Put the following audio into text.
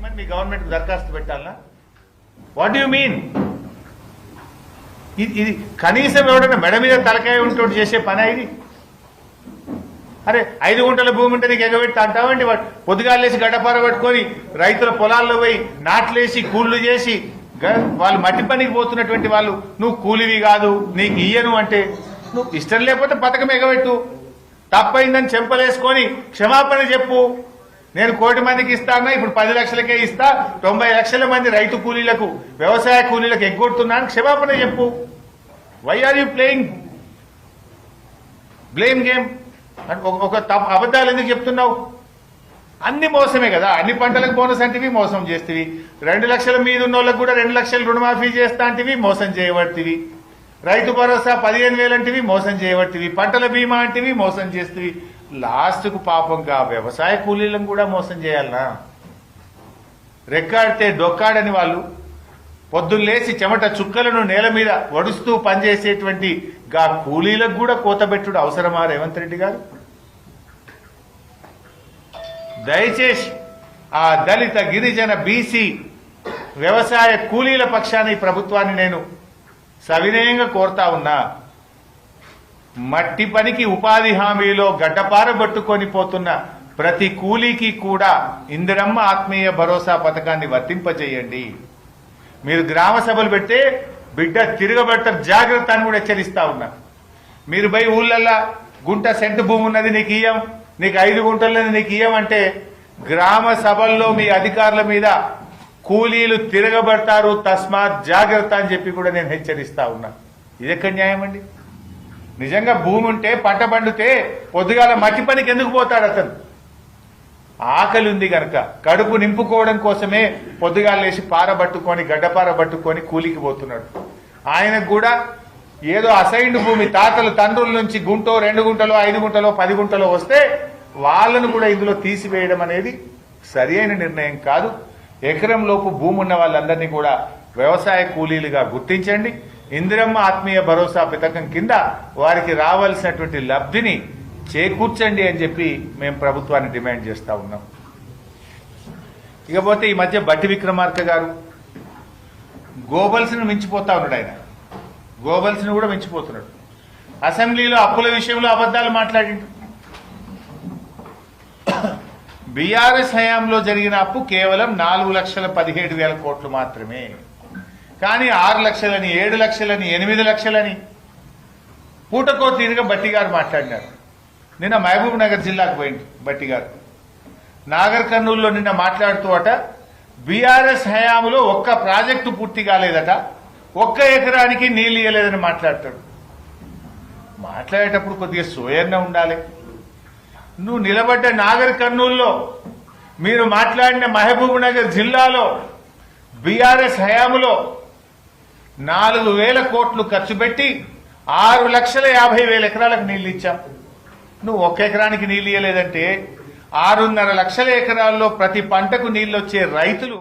చేయమని మీ గవర్నమెంట్ దరఖాస్తు పెట్టాలనా? What do mean? ఇది కనీసం ఎవడన్నా మెడ మీద తలకాయ ఉంటోటి చేసే పని ఇది? అరే 5 గుంటల భూమి ఉంటే నీకు ఎగబెట్టి అంటావండి. వాడు పొద్దుగాలేసి గడ్డపార పట్టుకొని రైతుల పొలాల్లో పోయి నాట్లేసి కూళ్లు చేసి వాళ్ళు మట్టి పనికి పోతున్నటువంటి వాళ్ళు నువ్వు కూలివి కాదు నీకు ఇయ్యను అంటే నువ్వు ఇష్టం లేకపోతే పథకం ఎగబెట్టు. తప్పైందని చెంపలేసుకొని క్షమాపణ చెప్పు. నేను 1 కోటి మందికి ఇస్తానా, ఇప్పుడు 10 లక్షలకే ఇస్తా, 90 లక్షల మంది రైతు కూలీలకు వ్యవసాయ కూలీలకు ఎగ్గొడుతున్నాను క్షమాపణ చెప్పు. Why are you playing blame game? ఒక అబద్ధాలు ఎందుకు చెప్తున్నావు? అన్ని మోసమే కదా. అన్ని పంటలకు బోనస్ అంటివి మోసం చేస్తేవి, 2 లక్షల మీద ఉన్న వాళ్ళకు కూడా 2 లక్షలు రుణమాఫీ చేస్తా అంటివి మోసం చేయబడుతుంది, రైతు భరోసా 15,000 అంటివి మోసం చేయబడుతుంది, పంటల బీమా అంటివి మోసం చేస్తేవి. లాస్ట్కు పాపంగా వ్యవసాయ కూలీలను కూడా మోసం చేయాలనా? రెక్కాడితే డొక్కాడని వాళ్ళు పొద్దున్నేసి చెమట చుక్కలను నేల మీద వడుస్తూ పనిచేసేటువంటి గా కూలీలకు కూడా కోతబెట్టుడు అవసరమా రేవంత్ రెడ్డి గారు? దయచేసి ఆ దళిత గిరిజన బీసీ వ్యవసాయ కూలీల పక్షాన ఈ ప్రభుత్వాన్ని నేను సవినయంగా కోరుతా ఉన్నా. మట్టి పనికి ఉపాధి హామీలో గడ్డపారబట్టుకొని పోతున్న ప్రతి కూలీకి కూడా ఇందిరమ్మ ఆత్మీయ భరోసా పథకాన్ని వర్తింపజేయండి. మీరు గ్రామ సభలు పెడితే బిడ్డ తిరగబడతారు, జాగ్రత్త అని కూడా హెచ్చరిస్తా ఉన్నా. మీరు పోయి ఊళ్ళల్లా గుంట సెంటు భూమి ఉన్నది నీకు ఇయ్యం, నీకు 5 గుంటలది నీకు ఇయ్యమంటే గ్రామ సభల్లో మీ అధికారుల మీద కూలీలు తిరగబడతారు, తస్మాత్ జాగ్రత్త అని చెప్పి కూడా నేను హెచ్చరిస్తా ఉన్నా. ఇది ఎక్కడ న్యాయం అండి? నిజంగా భూమి ఉంటే పంట పండితే పొద్దుగాల మట్టి పనికి ఎందుకు పోతాడు అతను? ఆకలి ఉంది కనుక కడుపు నింపుకోవడం కోసమే పొద్దుగాల లేచి పారబట్టుకొని గడ్డపార పట్టుకొని కూలికి పోతున్నాడు. ఆయనకు కూడా ఏదో అసైన్డ్ భూమి తాతలు తండ్రుల నుంచి గుంటో 2 గుంటలో 5 గుంటలో 10 గుంటలో వస్తే వాళ్ళను కూడా ఇందులో తీసివేయడం అనేది సరి అయిన నిర్ణయం కాదు. ఎకరం లోపు భూమి ఉన్న వాళ్ళందరినీ కూడా వ్యవసాయ కూలీలుగా గుర్తించండి. ఇందిరమ్మ ఆత్మీయ భరోసా పథకం కింద వారికి రావాల్సినటువంటి లబ్ధిని చేకూర్చండి అని చెప్పి మేము ప్రభుత్వాన్ని డిమాండ్ చేస్తా ఉన్నాం. ఇకపోతే ఈ మధ్య బట్టి విక్రమార్క గారు గోబల్స్ను మించిపోతా ఉన్నాడు. ఆయన గోబల్స్ను కూడా మించిపోతున్నాడు. అసెంబ్లీలో అప్పుల విషయంలో అబద్దాలు మాట్లాడిండు. బీఆర్ఎస్ హయాంలో జరిగిన అప్పు కేవలం 4,17,000 కోట్లు మాత్రమే. కానీ 6 లక్షలని 7 లక్షలని 8 లక్షలని పూటకో తీరుగా బట్టి గారు మాట్లాడినారు. నిన్న మహబూబ్ నగర్ జిల్లాకు పోయింది బట్టి గారు. నాగర్ కర్నూలులో నిన్న మాట్లాడుతూ అట బీఆర్ఎస్ హయాంలో ఒక్క ప్రాజెక్టు పూర్తి కాలేదట, 1 ఎకరానికి నీళ్లు ఇయ్యలేదని మాట్లాడతాడు. మాట్లాడేటప్పుడు కొద్దిగా సోయన్న ఉండాలి. నువ్వు నిలబడ్డ నాగర్ కర్నూలులో, మీరు మాట్లాడిన మహబూబ్ నగర్ జిల్లాలో బీఆర్ఎస్ హయాంలో 4,000 కోట్లు ఖర్చు పెట్టి 6,50,000 ఎకరాలకు నీళ్లు ఇచ్చాం. నువ్వు 1 ఎకరానికి నీళ్లు ఇయ్యలేదంటే 6.5 లక్షల ఎకరాల్లో ప్రతి పంటకు నీళ్లు వచ్చే రైతులు